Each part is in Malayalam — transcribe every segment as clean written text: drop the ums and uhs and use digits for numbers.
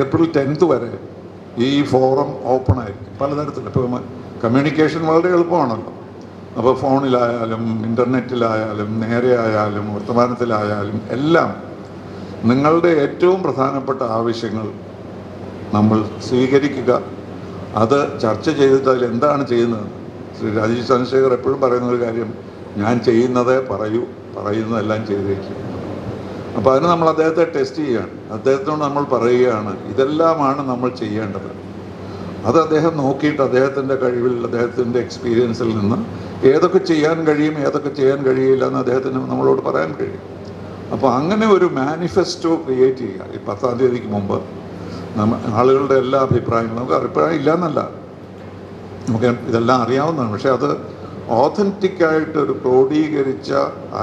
ഏപ്രിൽ 10th വരെ ഈ ഫോറം ഓപ്പൺ ആയിരിക്കും പലതരത്തിൽ. ഇപ്പോൾ കമ്മ്യൂണിക്കേഷൻ വളരെ എളുപ്പമാണല്ലോ. അപ്പോൾ ഫോണിലായാലും ഇൻ്റർനെറ്റിലായാലും നേരെ ആയാലും വർത്തമാനത്തിലായാലും എല്ലാം നിങ്ങളുടെ ഏറ്റവും പ്രധാനപ്പെട്ട ആവശ്യങ്ങൾ നമ്മൾ സ്വീകരിക്കുക. അത് ചർച്ച ചെയ്തിട്ട് അതിൽ എന്താണ് ചെയ്യുന്നത്. ശ്രീ രാജീവ് ചന്ദ്രശേഖർ എപ്പോഴും പറയുന്നൊരു കാര്യം, ഞാൻ ചെയ്യുന്നതേ പറയുന്നതെല്ലാം ചെയ്തേക്കും. അപ്പോൾ അതിന് നമ്മൾ അദ്ദേഹത്തെ ടെസ്റ്റ് ചെയ്യുകയാണ്. അദ്ദേഹത്തോട് നമ്മൾ പറയുകയാണ് ഇതെല്ലാമാണ് നമ്മൾ ചെയ്യേണ്ടത്. അത് അദ്ദേഹം നോക്കിയിട്ട് അദ്ദേഹത്തിൻ്റെ കഴിവിൽ, അദ്ദേഹത്തിൻ്റെ എക്സ്പീരിയൻസിൽ നിന്ന് ഏതൊക്കെ ചെയ്യാൻ കഴിയും, ഏതൊക്കെ ചെയ്യാൻ കഴിയില്ല എന്ന് അദ്ദേഹത്തിന് നമ്മളോട് പറയാൻ കഴിയും. അപ്പോൾ അങ്ങനെ ഒരു മാനിഫെസ്റ്റോ ക്രിയേറ്റ് ചെയ്യുക. ഈ 10-ാം തീയതിക്ക് മുമ്പ് ആളുകളുടെ എല്ലാ അഭിപ്രായങ്ങളും, നമുക്ക് അഭിപ്രായം ഇല്ലയെന്നല്ല, നമുക്ക് ഇതെല്ലാം അറിയാവുന്നതാണ്. പക്ഷേ അത് ഓതൻറ്റിക്കായിട്ടൊരു ക്രോഡീകരിച്ച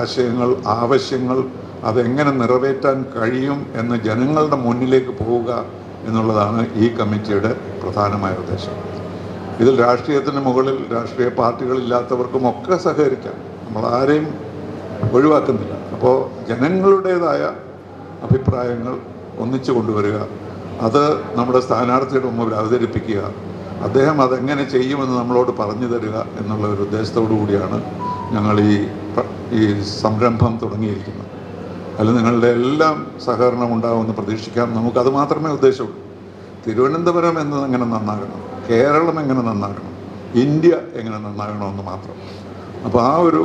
ആശയങ്ങൾ, ആവശ്യങ്ങൾ അതെങ്ങനെ നിറവേറ്റാൻ കഴിയും എന്ന് ജനങ്ങളുടെ മുന്നിലേക്ക് പോവുക എന്നുള്ളതാണ് ഈ കമ്മിറ്റിയുടെ പ്രധാനമായ ഉദ്ദേശം. ഇതിൽ രാഷ്ട്രീയത്തിന് മുകളിൽ രാഷ്ട്രീയ പാർട്ടികളില്ലാത്തവർക്കുമൊക്കെ സഹകരിക്കാം, നമ്മളാരെയും ഒഴിവാക്കുന്നില്ല. അപ്പോൾ ജനങ്ങളുടേതായ അഭിപ്രായങ്ങൾ ഒന്നിച്ചു കൊണ്ടുവരിക, അത് നമ്മുടെ സ്ഥാനാർത്ഥിയുടെ മുമ്പിൽ അവതരിപ്പിക്കുക, അദ്ദേഹം അതെങ്ങനെ ചെയ്യുമെന്ന് നമ്മളോട് പറഞ്ഞു തരിക എന്നുള്ള ഒരു ഉദ്ദേശത്തോടു കൂടിയാണ് ഞങ്ങൾ ഈ സംരംഭം തുടങ്ങിയിരിക്കുന്നത്. അതിൽ നിങ്ങളുടെ എല്ലാം സഹകരണം ഉണ്ടാകുമെന്ന് പ്രതീക്ഷിക്കാം. നമുക്കത് മാത്രമേ ഉദ്ദേശമുള്ളൂ. തിരുവനന്തപുരം എങ്ങനെ നന്നാകണം, കേരളം എങ്ങനെ നന്നാകണം, ഇന്ത്യ എങ്ങനെ നന്നാകണമെന്ന് മാത്രം. അപ്പോൾ ആ ഒരു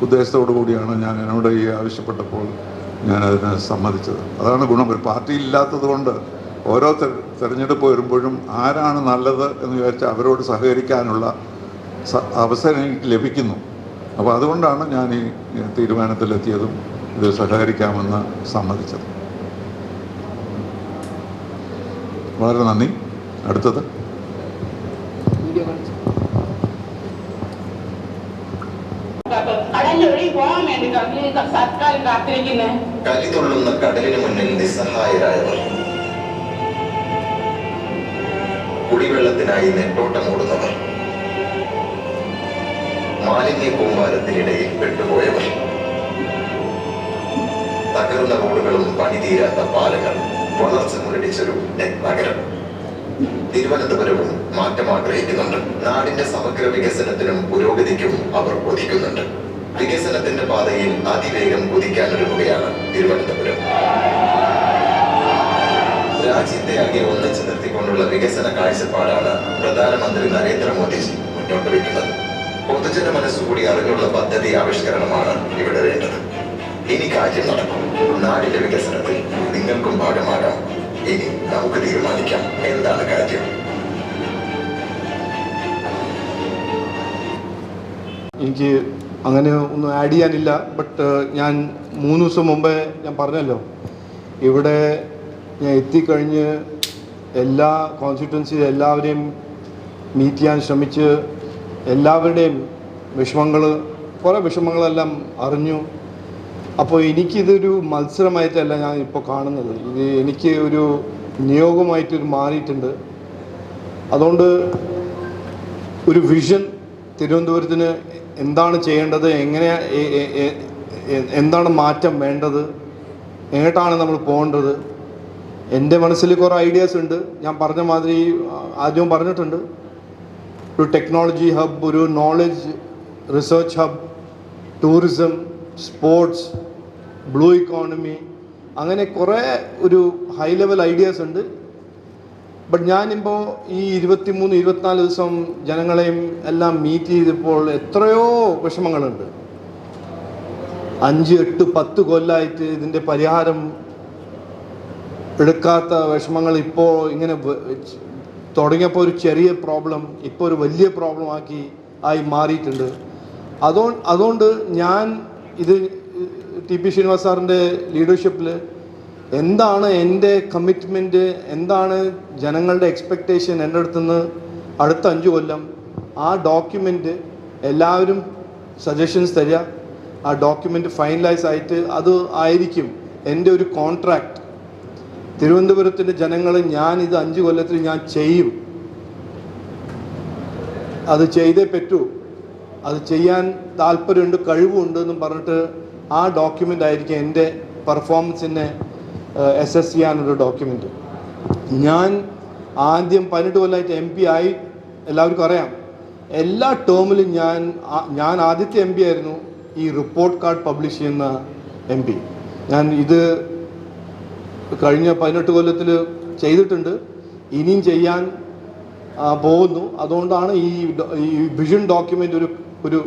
ഉദ്ദേശത്തോടു കൂടിയാണ് ഞാൻ എന്നോട് ഈ ആവശ്യപ്പെട്ടപ്പോൾ ഞാനതിനെ സമ്മതിച്ചത്. അതാണ് ഗുണം. ഒരു പാർട്ടി ഇല്ലാത്തത് കൊണ്ട് ഓരോ തെരഞ്ഞെടുപ്പ് വരുമ്പോഴും ആരാണ് നല്ലത് എന്ന് വിചാരിച്ചാൽ അവരോട് സഹകരിക്കാനുള്ള അവസരം എനിക്ക് ലഭിക്കുന്നു. അപ്പോൾ അതുകൊണ്ടാണ് ഞാൻ ഈ തീരുമാനത്തിലെത്തിയതും ഇത് സഹകരിക്കാമെന്ന് സമ്മതിച്ചത്. വളരെ നന്ദി. അടുത്തത് കലിതുള്ളുന്ന കടലിന് മുന്നിൽ നിസ്സഹായരായവർ, കുടിവെള്ളത്തിനായി നെട്ടോട്ടമോടുന്നവർ, മാലിന്യ കൂമ്പാരത്തിനിടയിൽ പെട്ടുപോയവർ, തകർന്ന റോഡുകളും പണിതീരാത്ത പാലങ്ങൾ, വളർച്ച മുരടിച്ചൊരു നഗരം. തിരുവനന്തപുരവും മാറ്റം ആഗ്രഹിക്കുന്നുണ്ട്. നാടിന്റെ സമഗ്ര വികസനത്തിനും പുരോഗതിക്കും അവർ കൊതിക്കുന്നുണ്ട്. വികസനത്തിന്റെ പാതയിൽ അതിവേഗം കുതിക്കാനൊരുങ്ങുകയാണ് തിരുവനന്തപുരം. രാജ്യത്തെ ആകെ ഒന്നിച്ചു നിർത്തിക്കൊണ്ടുള്ള വികസന കാഴ്ചപ്പാടാണ് പ്രധാനമന്ത്രി നരേന്ദ്രമോദിജി മുന്നോട്ട് വയ്ക്കുന്നത്. പൊതുജന മനസ്സുകൂടി അറിഞ്ഞുള്ള പദ്ധതി ആവിഷ്കരണമാണ് ഇവിടെ വേണ്ടത്. ഇനി കാര്യം നടക്കും. നാടിന്റെ വികസനത്തിൽ നിങ്ങൾക്കും ഭാഗമാകാം. ഇനി നമുക്ക് തീരുമാനിക്കാം എന്താണ് കാര്യം. എനിക്ക് അങ്ങനെ ഒന്നും ആഡ് ചെയ്യാനില്ല. ബട്ട് ഞാൻ 3 ദിവസം മുമ്പേ ഞാൻ പറഞ്ഞല്ലോ, ഇവിടെ ഞാൻ എത്തിക്കഴിഞ്ഞ് എല്ലാ കോൺസ്റ്റിറ്റ്യുവൻസി എല്ലാവരെയും മീറ്റ് ചെയ്യാൻ ശ്രമിച്ച് എല്ലാവരുടെയും കുറേ വിഷമങ്ങളെല്ലാം അറിഞ്ഞു. അപ്പോൾ എനിക്കിതൊരു മത്സരമായിട്ടല്ല ഞാൻ ഇപ്പോൾ കാണുന്നത്. ഇത് എനിക്ക് ഒരു നിയോഗമായിട്ട് മാറിയിട്ടുണ്ട്. അതുകൊണ്ട് ഒരു വിഷൻ, തിരുവനന്തപുരത്തിന് എന്താണ് ചെയ്യേണ്ടത്, എന്താണ് മാറ്റം വേണ്ടത്, എങ്ങോട്ടാണ് നമ്മൾ പോകേണ്ടത്, എൻ്റെ മനസ്സിൽ കുറേ ഐഡിയാസ് ഉണ്ട്. ഞാൻ പറഞ്ഞ മാതിരി ആദ്യം പറഞ്ഞിട്ടുണ്ട്, ഒരു ടെക്നോളജി ഹബ്, ഒരു knowledge research hub, tourism, sports, blue economy, അങ്ങനെ കുറേ ഒരു ഹൈ ലെവൽ ഐഡിയാസ് ഉണ്ട്. ബട്ട് ഞാനിപ്പോൾ ഈ 23-24 ദിവസം ജനങ്ങളെയും എല്ലാം മീറ്റ് ചെയ്തപ്പോൾ എത്രയോ വിഷമങ്ങളുണ്ട്. 5, 8, 10 കൊല്ലമായിട്ട് ഇതിൻ്റെ പരിഹാരം എടുക്കാത്ത വിഷമങ്ങൾ ഇപ്പോൾ ഇങ്ങനെ തുടങ്ങിയപ്പോൾ ഒരു ചെറിയ പ്രോബ്ലം ഇപ്പോൾ ഒരു വലിയ പ്രോബ്ലം ആയി മാറിയിട്ടുണ്ട്. അതുകൊണ്ട് ഞാൻ ഇത് ടി പി ശ്രീനിവാസ് സാറിൻ്റെ ലീഡർഷിപ്പിൽ എന്താണ് എൻ്റെ കമ്മിറ്റ്മെൻറ്റ്, എന്താണ് ജനങ്ങളുടെ എക്സ്പെക്റ്റേഷൻ എൻ്റെ അടുത്തുനിന്ന് അടുത്ത 5 കൊല്ലം, ആ ഡോക്യുമെൻറ്റ് എല്ലാവരും സജഷൻസ് തരിക. ആ ഡോക്യുമെൻറ്റ് ഫൈനലൈസ് ആയിട്ട് അത് ആയിരിക്കും എൻ്റെ ഒരു കോൺട്രാക്റ്റ്. തിരുവനന്തപുരത്തിൻ്റെ ജനങ്ങൾ ഇത് 5 കൊല്ലത്തിൽ ഞാൻ ചെയ്യും, അത് ചെയ്തേ പറ്റൂ, അത് ചെയ്യാൻ താല്പര്യമുണ്ട്, കഴിവുണ്ട് എന്നും പറഞ്ഞിട്ട് ആ ഡോക്യുമെൻ്റ് ആയിരിക്കും എൻ്റെ പെർഫോമൻസിനെ അസസ് ചെയ്യാനൊരു ഡോക്യുമെൻറ്റ്. ഞാൻ ആദ്യം 18 കൊല്ലമായിട്ട് MP ആയി, എല്ലാവർക്കും അറിയാം. എല്ലാ ടേമിലും ഞാൻ ആദ്യത്തെ MP ആയിരുന്നു ഈ റിപ്പോർട്ട് കാർഡ് പബ്ലിഷ് ചെയ്യുന്ന MP. ഞാൻ ഇത് കഴിഞ്ഞ 18 കൊല്ലത്തിൽ ചെയ്തിട്ടുണ്ട്, ഇനിയും ചെയ്യാൻ പോകുന്നു. അതുകൊണ്ടാണ് ഈ വിഷൻ ഡോക്യുമെൻ്റ് ഒരു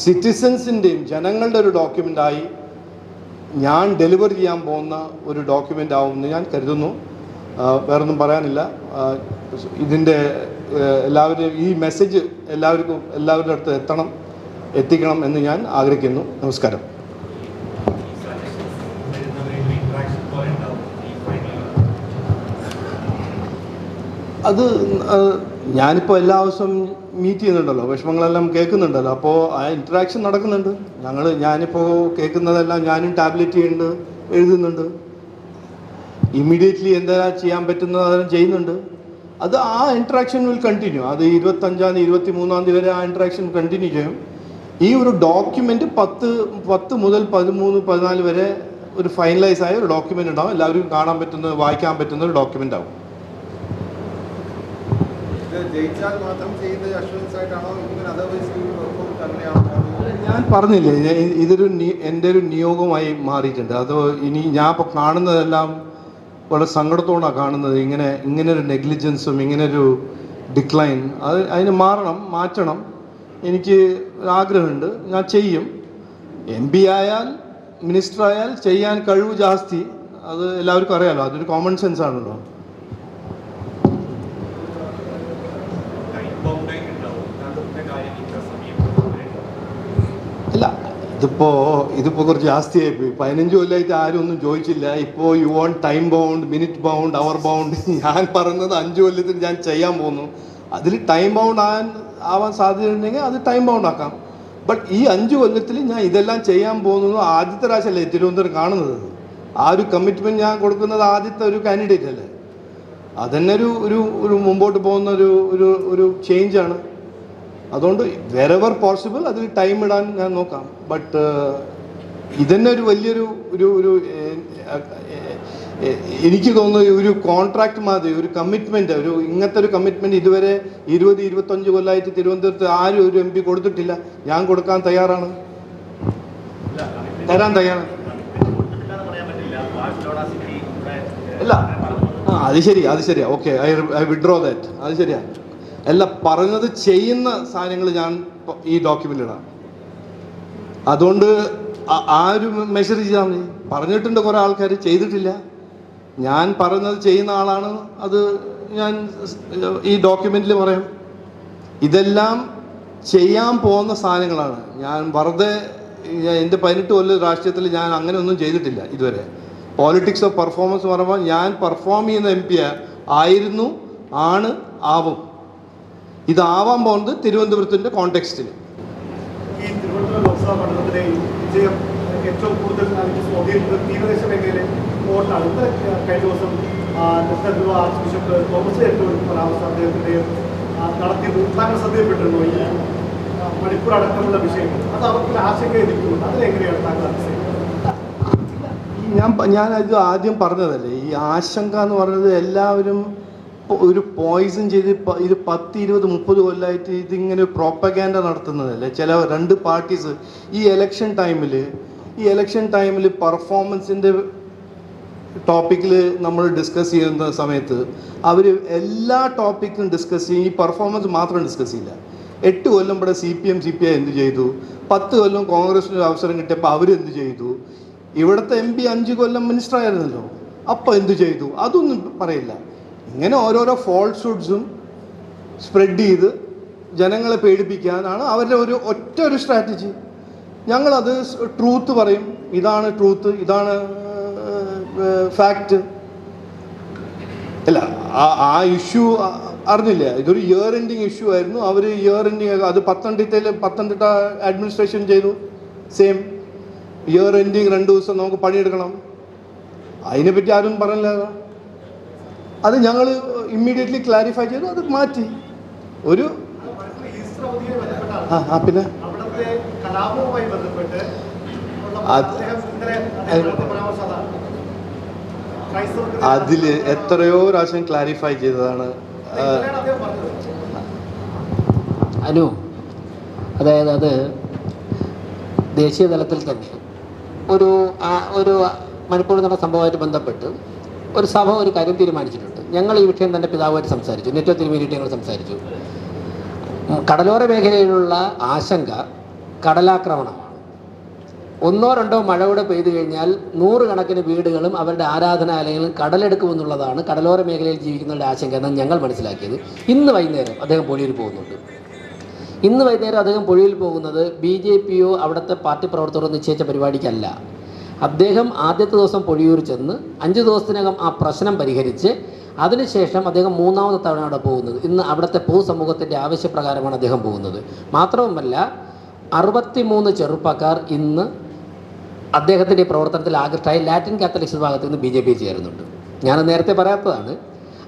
സിറ്റിസൻസിൻ്റെയും ജനങ്ങളുടെ ഒരു ഡോക്യുമെൻ്റായി ഞാൻ ഡെലിവർ ചെയ്യാൻ പോകുന്ന ഒരു ഡോക്യുമെൻ്റ് ആവുമെന്ന് ഞാൻ കരുതുന്നു. വേറൊന്നും പറയാനില്ല. ഇതിൻ്റെ എല്ലാവരും ഈ മെസ്സേജ് എല്ലാവരുടെ അടുത്ത് എത്തിക്കണം എന്ന് ഞാൻ ആഗ്രഹിക്കുന്നു. നമസ്കാരം. അത് ഞാനിപ്പോൾ എല്ലാ ദിവസവും മീറ്റ് ചെയ്യുന്നുണ്ടല്ലോ, വിഷമങ്ങളെല്ലാം കേൾക്കുന്നുണ്ടല്ലോ, അപ്പോൾ ആ ഇൻട്രാക്ഷൻ നടക്കുന്നുണ്ട്. ഞാനിപ്പോൾ കേൾക്കുന്നതെല്ലാം ഞാനും ടാബ്ലറ്റ് ചെയ്യുന്നുണ്ട്, എഴുതുന്നുണ്ട്. ഇമ്മീഡിയറ്റ്ലി എന്താ ചെയ്യാൻ പറ്റുന്നത് അതെല്ലാം ചെയ്യുന്നുണ്ട്. അത് ആ ഇൻട്രാക്ഷൻ വിൽ കണ്ടിന്യൂ. അത് 25-ാം തീയതി 23-ാം തീയതി വരെ ആ ഇൻട്രാക്ഷൻ കണ്ടിന്യൂ ചെയ്യും. ഈ ഒരു ഡോക്യുമെൻ്റ് 10 മുതൽ 13-14 വരെ ഒരു ഫൈനലൈസ് ആയ ഒരു ഡോക്യുമെൻ്റ് ഉണ്ടാവും. എല്ലാവർക്കും കാണാൻ പറ്റുന്ന, വായിക്കാൻ പറ്റുന്ന ഒരു ഡോക്യുമെൻ്റ് ആവും. ഞാൻ പറഞ്ഞില്ലേ, എൻ്റെ ഒരു നിയോഗമായി മാറിയിട്ടുണ്ട്. അത് ഇനി ഞാൻ ഇപ്പോൾ കാണുന്നതെല്ലാം വളരെ സങ്കടത്തോടാണ് കാണുന്നത്. ഇങ്ങനെ ഒരു നെഗ്ലിജൻസും ഇങ്ങനൊരു ഡിക്ലൈൻ, അതിന് മാറ്റണം. എനിക്ക് ആഗ്രഹമുണ്ട്, ഞാൻ ചെയ്യും. MP ആയാൽ മിനിസ്റ്റർ ആയാൽ ചെയ്യാൻ കഴിവ് ജാസ്തി, അത് എല്ലാവർക്കും അറിയാമല്ലോ. അതൊരു കോമൺ സെൻസ് ആണല്ലോ. ഇല്ല, ഇതിപ്പോൾ കുറച്ച് ജാസ്തിയായിപ്പോയി. 15 കൊല്ലമായിട്ട് ആരും ഒന്നും ചോദിച്ചില്ല. ഇപ്പോൾ you want time bound, minute bound, hour bound. ഞാൻ പറയുന്നത് 5 കൊല്ലത്തിൽ ഞാൻ ചെയ്യാൻ പോകുന്നു. അതിൽ ടൈം ബൗണ്ട് ആവാൻ സാധ്യതയുണ്ടെങ്കിൽ അത് ടൈം ബൗണ്ട് ആക്കാം. ബട്ട് ഈ 5 കൊല്ലത്തിൽ ഞാൻ ഇതെല്ലാം ചെയ്യാൻ പോകുന്നത് ആദ്യത്തെ പ്രാവശ്യമല്ലേ തിരുവനന്തപുരം കാണുന്നത്. ആ ഒരു കമ്മിറ്റ്മെൻറ്റ് ഞാൻ കൊടുക്കുന്നത് ആദ്യത്തെ ഒരു കാൻഡിഡേറ്റ് അല്ലേ. അതന്നെ ഒരു മുമ്പോട്ട് പോകുന്ന ഒരു ചേഞ്ചാണ്. അതുകൊണ്ട് വെറെവർ പോസിബിൾ അതിൽ ടൈം ഇടാൻ ഞാൻ നോക്കാം. ബട്ട് ഇതന്നെ ഒരു വലിയൊരു എനിക്ക് തോന്നുന്നു ഒരു കോൺട്രാക്ട് മാതിരി, ഒരു കമ്മിറ്റ്മെൻറ്റ്, ഇങ്ങനത്തെ ഒരു കമ്മിറ്റ്മെൻറ്റ് ഇതുവരെ 20-25 കൊല്ലമായിട്ട് തിരുവനന്തപുരത്ത് ആരും ഒരു MP കൊടുത്തിട്ടില്ല. ഞാൻ കൊടുക്കാൻ തയ്യാറാണ്, തരാൻ തയ്യാറാണ്. അല്ല, അത് ശരിയാ. Okay, I withdraw that. അത് ശരിയാ. അല്ല, പറഞ്ഞത് ചെയ്യുന്ന സാധനങ്ങൾ ഞാൻ ഈ ഡോക്യുമെൻ്റ് ഇടാം. അതുകൊണ്ട് ആ ഒരു മെഷർ ചെയ്താൽ മതി. പറഞ്ഞിട്ടുണ്ട് കുറേ ആൾക്കാർ, ചെയ്തിട്ടില്ല. ഞാൻ പറഞ്ഞത് ചെയ്യുന്ന ആളാണ്, അത് ഞാൻ ഈ ഡോക്യുമെൻറ്റിൽ പറയാം. ഇതെല്ലാം ചെയ്യാൻ പോകുന്ന സാധനങ്ങളാണ്. ഞാൻ വെറുതെ എൻ്റെ 18 കൊല്ലം രാഷ്ട്രീയത്തിൽ ഞാൻ അങ്ങനെ ഒന്നും ചെയ്തിട്ടില്ല ഇതുവരെ. പോളിറ്റിക്സ് ഓഫ് പെർഫോമൻസ് പറയുമ്പോൾ ഞാൻ പെർഫോം ചെയ്യുന്ന MP ആയിരുന്നു, ആണ്, ആവും. ഇതാവാൻ പോകുന്നത് തിരുവനന്തപുരത്തിൻ്റെ കോണ്ടെക്സ്റ്റിൽ. ഈ തിരുവനന്തപുരം ലോക്സഭാ മണ്ഡലത്തിലെ വിജയം ഏറ്റവും കൂടുതൽ സ്വാധീനിക്കുന്നത് തീരദേശ മേഖലയിലെ വോട്ടാണ്. ഇന്നലെ കഴിഞ്ഞ ദിവസം ലഫ്റ്റനന്റ് ആർച്ച് ബിഷപ്പ് തോമസ് ഏറ്റവും പരാമർശം അദ്ദേഹത്തിൻ്റെ നടത്തി താങ്കൾ ശ്രദ്ധയിൽപ്പെട്ടിരുന്നു. ഈ മണിപ്പൂർ അടക്കമുള്ള വിഷയങ്ങൾ അത് അവർക്ക് ആശങ്കയായിരിക്കുന്നുണ്ട്. അതിലെങ്ങനെയാണ് താങ്കൾ ഞാൻ ഇത് ആദ്യം പറഞ്ഞതല്ലേ, ഈ ആശങ്ക എന്ന് പറഞ്ഞത് എല്ലാവരും ഒരു പോയിസൺ ചെയ്ത് ഇത് 10, 20, 30 കൊല്ലമായിട്ട് ഇതിങ്ങനെ പ്രോപ്പഗാൻഡ നടത്തുന്നതല്ലേ ചില 2 പാർട്ടീസ്. ഈ ഇലക്ഷൻ ടൈമിൽ പെർഫോമൻസിൻ്റെ ടോപ്പിക്കിൽ നമ്മൾ ഡിസ്കസ് ചെയ്യുന്ന സമയത്ത് അവർ എല്ലാ ടോപ്പിക്കും ഡിസ്കസ് ചെയ്യും, ഈ പെർഫോമൻസ് മാത്രം ഡിസ്കസ് ചെയ്യില്ല. 8 കൊല്ലം ഇവിടെ CPI എന്ത് ചെയ്തു, 10 കൊല്ലം കോൺഗ്രസിന് അവസരം കിട്ടിയപ്പോൾ അവരെന്ത് ചെയ്തു, ഇവിടുത്തെ MP 5 കൊല്ലം മിനിസ്റ്റർ ആയിരുന്നല്ലോ, അപ്പോൾ എന്ത് ചെയ്തു, അതൊന്നും പറയില്ല. ഇങ്ങനെ ഓരോരോ ഫോൾസ്ഹുഡ്സും സ്പ്രെഡ് ചെയ്ത് ജനങ്ങളെ പേടിപ്പിക്കാനാണ് അവരുടെ ഒരു സ്ട്രാറ്റജി. ഞങ്ങളത് ട്രൂത്ത് പറയും, ഇതാണ് ട്രൂത്ത്, ഇതാണ് ഫാക്റ്റ്. അല്ല, ആ ഇഷ്യൂ അറിഞ്ഞില്ല, ഇതൊരു ഇയർ എൻഡിങ് ഇഷ്യൂ ആയിരുന്നു. അവർ ഇയർ എൻഡിങ് അത് പത്തനംതിട്ട അഡ്മിനിസ്ട്രേഷൻ ചെയ്തു. സെയിം ഇയർ എൻഡിങ് 2 ദിവസം നമുക്ക് പണിയെടുക്കണം. അതിനെപ്പറ്റി ആരും പറഞ്ഞില്ല. അത് ഞങ്ങൾ ഇമ്മീഡിയറ്റ്ലി ക്ലാരിഫൈ ചെയ്തു, അത് മാറ്റി. പിന്നെ ക്രൈസ്തവർക്ക് അതിൽ എത്രയോ പ്രാവശ്യം ക്ലാരിഫൈ ചെയ്തതാണ്. ഇങ്ങനെയാണ് അദ്ദേഹം പറഞ്ഞത്. അനു, അതായത് അത് ദേശീയ തലത്തിൽ തന്നെ ഒരു മണിപ്പൂർ നടന്ന സംഭവമായിട്ട് ബന്ധപ്പെട്ട് ഒരു സഭ ഒരു കാര്യം തീരുമാനിച്ചിട്ടുണ്ട്. ഞങ്ങൾ ഈ വിഷയം തന്നെ പിതാവുമായിട്ട് സംസാരിച്ചു, നെറ്റോ തിരുമേനിയിട്ട് ഞങ്ങൾ സംസാരിച്ചു. കടലോര മേഖലയിലുള്ള ആശങ്ക കടലാക്രമണമാണ്. 1-2 മഴ കൂടെ പെയ്തു കഴിഞ്ഞാൽ 100 കണക്കിന് വീടുകളും അവരുടെ ആരാധനാലയങ്ങളും കടലെടുക്കുമെന്നുള്ളതാണ് കടലോര മേഖലയിൽ ജീവിക്കുന്നവരുടെ ആശങ്ക എന്നാണ് ഞങ്ങൾ മനസ്സിലാക്കിയത്. ഇന്ന് വൈകുന്നേരം അദ്ദേഹം പൊഴിയിൽ പോകുന്നുണ്ട്. ഇന്ന് വൈകുന്നേരം അദ്ദേഹം പൊഴിയിൽ പോകുന്നത് BJPയോ അവിടുത്തെ പാർട്ടി പ്രവർത്തകരോ നിശ്ചയിച്ച പരിപാടിക്കല്ല. അദ്ദേഹം ആദ്യത്തെ ദിവസം പൊഴിയൂർ ചെന്ന് 5 ദിവസത്തിനകം ആ പ്രശ്നം പരിഹരിച്ച് അതിനുശേഷം അദ്ദേഹം 3ാമത്തെ തവണ അവിടെ പോകുന്നത്. ഇന്ന് അവിടുത്തെ പൊതുസമൂഹത്തിൻ്റെ ആവശ്യപ്രകാരമാണ് അദ്ദേഹം പോകുന്നത്. മാത്രവുമല്ല 63 ചെറുപ്പക്കാർ ഇന്ന് അദ്ദേഹത്തിൻ്റെ പ്രവർത്തനത്തിൽ ആകൃഷ്ടമായി ലാറ്റിൻ കാത്തലിക്സ് വിഭാഗത്തിൽ നിന്ന് BJP ചേരുന്നുണ്ട്. ഞാൻ നേരത്തെ പറയാത്തതാണ്.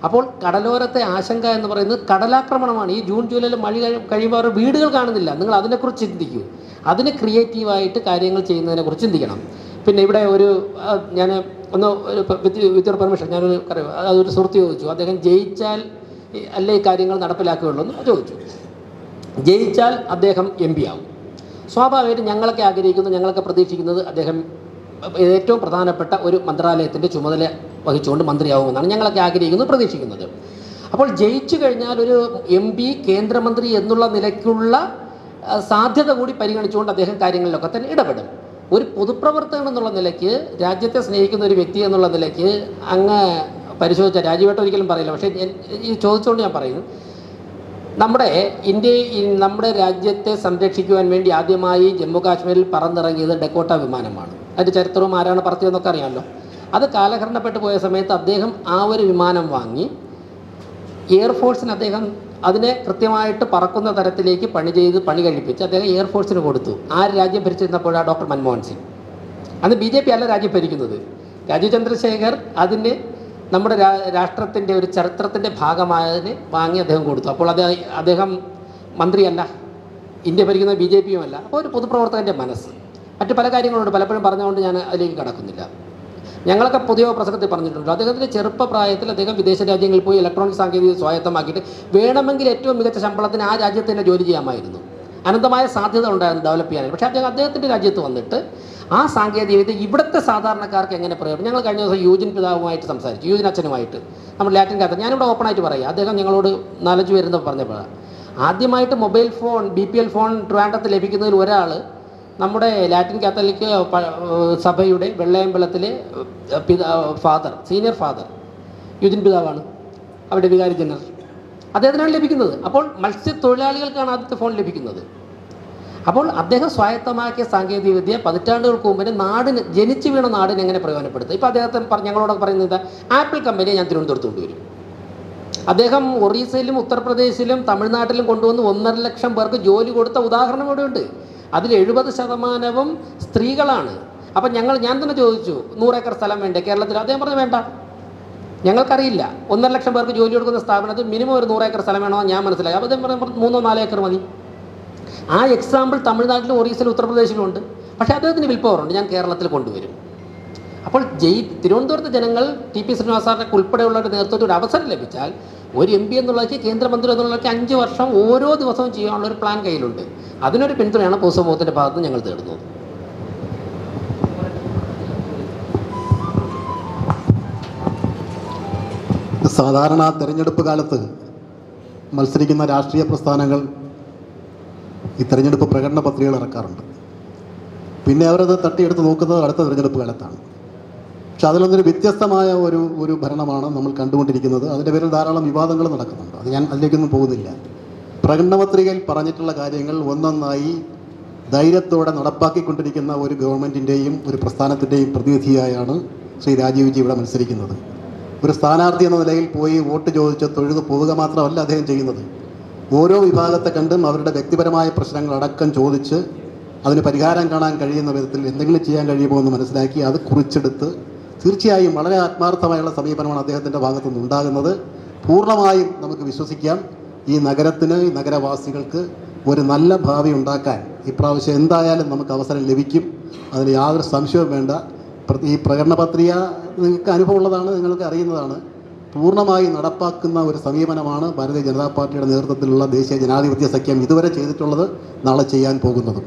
അപ്പോൾ കടലോരത്തെ ആശങ്ക എന്ന് പറയുന്നത് കടലാക്രമണമാണ്. ഈ ജൂൺ ജൂലൈയിൽ മഴ കഴിയുമ്പോൾ അവർ വീടുകൾ കാണുന്നില്ല. നിങ്ങൾ അതിനെക്കുറിച്ച് ചിന്തിക്കൂ. അതിന് ക്രിയേറ്റീവായിട്ട് കാര്യങ്ങൾ ചെയ്യുന്നതിനെക്കുറിച്ച് ചിന്തിക്കണം. പിന്നെ ഇവിടെ ഞാൻ വിത്ത് പെർമിഷൻ അതൊരു സുഹൃത്ത് ചോദിച്ചു, അദ്ദേഹം ജയിച്ചാൽ അല്ലേ ഈ കാര്യങ്ങൾ നടപ്പിലാക്കുകയുള്ളൂ എന്ന് ചോദിച്ചു. ജയിച്ചാൽ അദ്ദേഹം MP ആവും. സ്വാഭാവികമായിട്ടും ഞങ്ങളൊക്കെ ആഗ്രഹിക്കുന്നു, ഞങ്ങളൊക്കെ പ്രതീക്ഷിക്കുന്നത് അദ്ദേഹം ഏറ്റവും പ്രധാനപ്പെട്ട ഒരു മന്ത്രാലയത്തിൻ്റെ ചുമതല വഹിച്ചുകൊണ്ട് മന്ത്രിയാവുമെന്നാണ് ഞങ്ങളൊക്കെ ആഗ്രഹിക്കുന്നത്, പ്രതീക്ഷിക്കുന്നത്. അപ്പോൾ ജയിച്ചു കഴിഞ്ഞാൽ ഒരു MP കേന്ദ്രമന്ത്രി എന്നുള്ള നിലയ്ക്കുള്ള സാധ്യത കൂടി പരിഗണിച്ചുകൊണ്ട് അദ്ദേഹം കാര്യങ്ങളിലൊക്കെ തന്നെ ഇടപെടും. ഒരു പൊതുപ്രവർത്തകൻ എന്നുള്ള നിലയ്ക്ക്, രാജ്യത്തെ സ്നേഹിക്കുന്ന ഒരു വ്യക്തി എന്നുള്ള നിലയ്ക്ക് അങ്ങ് പരിശോധിച്ച രാജീവേട്ടൻ ഒരിക്കലും പറയില്ല. പക്ഷേ ഈ ചോദിച്ചുകൊണ്ട് ഞാൻ പറയുന്നു, നമ്മുടെ രാജ്യത്തെ സംരക്ഷിക്കുവാൻ വേണ്ടി ആദ്യമായി ജമ്മു കാശ്മീരിൽ പറന്നിറങ്ങിയത് ഡെക്കോട്ട വിമാനമാണ്. അതിൻ്റെ ചരിത്രവും ആരാണ് പറത്തിയതെന്നൊക്കെ അറിയാമല്ലോ. അത് കാലഹരണപ്പെട്ടു പോയ സമയത്ത് അദ്ദേഹം ആ ഒരു വിമാനം വാങ്ങി എയർഫോഴ്സിന് അദ്ദേഹം അതിനെ കൃത്യമായിട്ട് പറക്കുന്ന തരത്തിലേക്ക് പണി കഴിപ്പിച്ച് അദ്ദേഹം എയർഫോഴ്സിന് കൊടുത്തു. ആര് രാജ്യം ഭരിച്ചിരുന്നപ്പോഴാണ്? ഡോക്ടർ മൻമോഹൻ സിംഗ്. അന്ന് BJP അല്ല രാജ്യം ഭരിക്കുന്നത്. രാജീവ് ചന്ദ്രശേഖർ അതിന് നമ്മുടെ രാഷ്ട്രത്തിൻ്റെ ഒരു ചരിത്രത്തിൻ്റെ ഭാഗമായതിന് വാങ്ങി അദ്ദേഹം കൊടുത്തു. അപ്പോൾ അദ്ദേഹം മന്ത്രിയല്ല, ഇന്ത്യ ഭരിക്കുന്ന BJPയും അല്ല. അപ്പോൾ ഒരു പൊതുപ്രവർത്തകൻ്റെ മനസ്സ്. മറ്റു പല കാര്യങ്ങളുണ്ട്, പലപ്പോഴും പറഞ്ഞുകൊണ്ട് ഞാൻ അതിലേക്ക് കടക്കുന്നില്ല. ഞങ്ങളൊക്കെ പൊതുവെ പ്രസംഗത്തിൽ പറഞ്ഞിട്ടുണ്ട്, അദ്ദേഹത്തിൻ്റെ ചെറുപ്പപ്രായത്തിൽ അദ്ദേഹം വിദേശ രാജ്യങ്ങളിൽ പോയി ഇലക്ട്രോണിക് സാങ്കേതിക സ്വായത്തമാക്കിയിട്ട് വേണമെങ്കിൽ ഏറ്റവും മികച്ച ശമ്പളത്തിന് ആ രാജ്യത്ത് തന്നെ ജോലി ചെയ്യാമായിരുന്നു. അനന്തമായ സാധ്യത ഉണ്ടായിരുന്നു ഡെവലപ്പ് ചെയ്യാനായി. പക്ഷേ അദ്ദേഹത്തിൻ്റെ രാജ്യത്ത് വന്നിട്ട് ആ സാങ്കേതികവിദ്യ ഇവിടുത്തെ സാധാരണക്കാർക്ക് എങ്ങനെ പ്രയോജനം? ഞങ്ങൾ കഴിഞ്ഞ ദിവസം യൂജിൻ പിതാവുമായിട്ട് സംസാരിച്ചു, യൂജിൻ അച്ഛനുമായിട്ട്, നമ്മൾ ലാറ്റിൻ കാത്തലിക്. ഞാനിവിടെ ഓപ്പണായിട്ട് പറയാം, അദ്ദേഹം ഞങ്ങളോട് 4-5 പേരുന്ന് പറഞ്ഞപ്പോഴാണ് ആദ്യമായിട്ട് മൊബൈൽ ഫോൺ BPL ഫോൺ ട്രിവാൻഡ്രത്ത് ലഭിക്കുന്നതിൽ ഒരാൾ നമ്മുടെ ലാറ്റിൻ കാത്തലിക് സഭയുടെ വെള്ളയമ്പലത്തിലെ സീനിയർ ഫാദർ യൂജിൻ പിതാവാണ്, അവിടെ വികാരി ജനറൽ. അദ്ദേഹത്തിനാണ് ലഭിക്കുന്നത്. അപ്പോൾ മത്സ്യത്തൊഴിലാളികൾക്കാണ് ആദ്യത്തെ ഫോൺ ലഭിക്കുന്നത്. അപ്പോൾ അദ്ദേഹം സ്വായത്തമാക്കിയ സാങ്കേതികവിദ്യ പതിറ്റാണ്ടുകൾക്ക് മുമ്പ് നാടിന്, ജനിച്ചു വീണ നാടിന് എങ്ങനെ പ്രയോജനപ്പെടുത്തുക? ഇപ്പോൾ അദ്ദേഹത്തെ ഞങ്ങളോടൊക്കെ പറയുന്നത് ആപ്പിൾ കമ്പനിയെ ഞാൻ തിരുവനന്തപുരത്ത് കൊണ്ടുവരും. അദ്ദേഹം ഒറീസയിലും ഉത്തർപ്രദേശിലും തമിഴ്നാട്ടിലും കൊണ്ടുവന്ന് 1.5 ലക്ഷം പേർക്ക് ജോലി കൊടുത്ത ഉദാഹരണം ഇവിടെ ഉണ്ട്. അതിൽ 70% സ്ത്രീകളാണ്. അപ്പം ഞാൻ തന്നെ ചോദിച്ചു, 100 ഏക്കർ സ്ഥലം വേണ്ടേ കേരളത്തിൽ? അദ്ദേഹം പറഞ്ഞു വേണ്ട, ഞങ്ങൾക്കറിയില്ല. 1.5 ലക്ഷം പേർക്ക് ജോലി കൊടുക്കുന്ന സ്ഥാപനത്തിൽ മിനിമം ഒരു 100 ഏക്കർ സ്ഥലം വേണമെന്ന് ഞാൻ മനസ്സിലായി. അപ്പോൾ അദ്ദേഹം പറഞ്ഞു 3-4 ഏക്കർ മതി. ആ എക്സാമ്പിൾ തമിഴ്നാട്ടിലും ഒറീസയിലും ഉത്തർപ്രദേശിലും ഉണ്ട്. പക്ഷേ അദ്ദേഹത്തിന് വിൽ പവറുണ്ട്, ഞാൻ കേരളത്തിൽ കൊണ്ടുവരും. അപ്പോൾ തിരുവനന്തപുരത്തെ ജനങ്ങൾ TP ശ്രീനിവാസനൊക്കെ ഉൾപ്പെടെയുള്ളവരുടെ നേതൃത്വത്തിൽ ഒരു അവസരം ലഭിച്ചാൽ ഒരു MP എന്നുള്ളതൊക്കെ കേന്ദ്രമന്ത്രി എന്നുള്ളതൊക്കെ 5 വർഷം ഓരോ ദിവസവും ചെയ്യാനുള്ള ഒരു പ്ലാൻ കയ്യിലുണ്ട്. അതിനൊരു പിന്തുണയാണ് പൊതുസമൂഹത്തിൻ്റെ ഭാഗത്ത് ഞങ്ങൾ തേടുന്നത്. സാധാരണ തെരഞ്ഞെടുപ്പ് കാലത്ത് മത്സരിക്കുന്ന രാഷ്ട്രീയ പ്രസ്ഥാനങ്ങൾ ഈ തെരഞ്ഞെടുപ്പ് പ്രകടന പത്രികകൾ ഇറക്കാറുണ്ട്. പിന്നെ അവരത് തട്ടിയെടുത്ത് നോക്കുന്നത് അടുത്ത തെരഞ്ഞെടുപ്പ് കാലത്താണ്. പക്ഷെ അതിലൊന്നൊരു വ്യത്യസ്തമായ ഒരു ഭരണമാണ് നമ്മൾ കണ്ടുകൊണ്ടിരിക്കുന്നത്. അതിൻ്റെ പേരിൽ ധാരാളം വിവാദങ്ങൾ നടക്കുന്നുണ്ട്. ഞാൻ അതിലേക്കൊന്നും പോകുന്നില്ല. പ്രകടന പത്രികയിൽ പറഞ്ഞിട്ടുള്ള കാര്യങ്ങൾ ഒന്നൊന്നായി ധൈര്യത്തോടെ നടപ്പാക്കിക്കൊണ്ടിരിക്കുന്ന ഒരു ഗവൺമെൻറ്റിൻ്റെയും ഒരു പ്രസ്ഥാനത്തിൻ്റെയും പ്രതിനിധിയായാണ് ശ്രീ രാജീവ് ജി ഇവിടെ മത്സരിക്കുന്നത്. ഒരു സ്ഥാനാർത്ഥി എന്ന നിലയിൽ പോയി വോട്ട് ചോദിച്ച് തൊഴുതു പോവുക മാത്രമല്ല അദ്ദേഹം ചെയ്യുന്നത്. ഓരോ വിഭാഗത്തെ കണ്ടും അവരുടെ വ്യക്തിപരമായ പ്രശ്നങ്ങളടക്കം ചോദിച്ച് അതിന് പരിഹാരം കാണാൻ കഴിയുന്ന വിധത്തിൽ എന്തെങ്കിലും ചെയ്യാൻ കഴിയുമോ എന്ന് മനസ്സിലാക്കി അത് കുറിച്ചെടുത്ത് തീർച്ചയായും വളരെ ആത്മാർത്ഥമായുള്ള സമീപനമാണ് അദ്ദേഹത്തിൻ്റെ ഭാഗത്തുനിന്ന് ഉണ്ടാകുന്നത്. പൂർണ്ണമായും നമുക്ക് വിശ്വസിക്കാം ഈ നഗരത്തിന്, ഈ നഗരവാസികൾക്ക് ഒരു നല്ല ഭാവി ഉണ്ടാക്കാൻ ഇപ്രാവശ്യം എന്തായാലും നമുക്ക് അവസരം ലഭിക്കും. അതിന് യാതൊരു സംശയവും വേണ്ട. ഈ പ്രകടന പത്രിക നിങ്ങൾക്ക് അനുഭവമുള്ളതാണ്, നിങ്ങൾക്ക് അറിയുന്നതാണ്. പൂർണ്ണമായി നടപ്പാക്കുന്ന ഒരു സമീപനമാണ് ഭാരതീയ ജനതാ പാർട്ടിയുടെ നേതൃത്വത്തിലുള്ള ദേശീയ ജനാധിപത്യ സഖ്യം ഇതുവരെ ചെയ്തിട്ടുള്ളത്, നാളെ ചെയ്യാൻ പോകുന്നതും.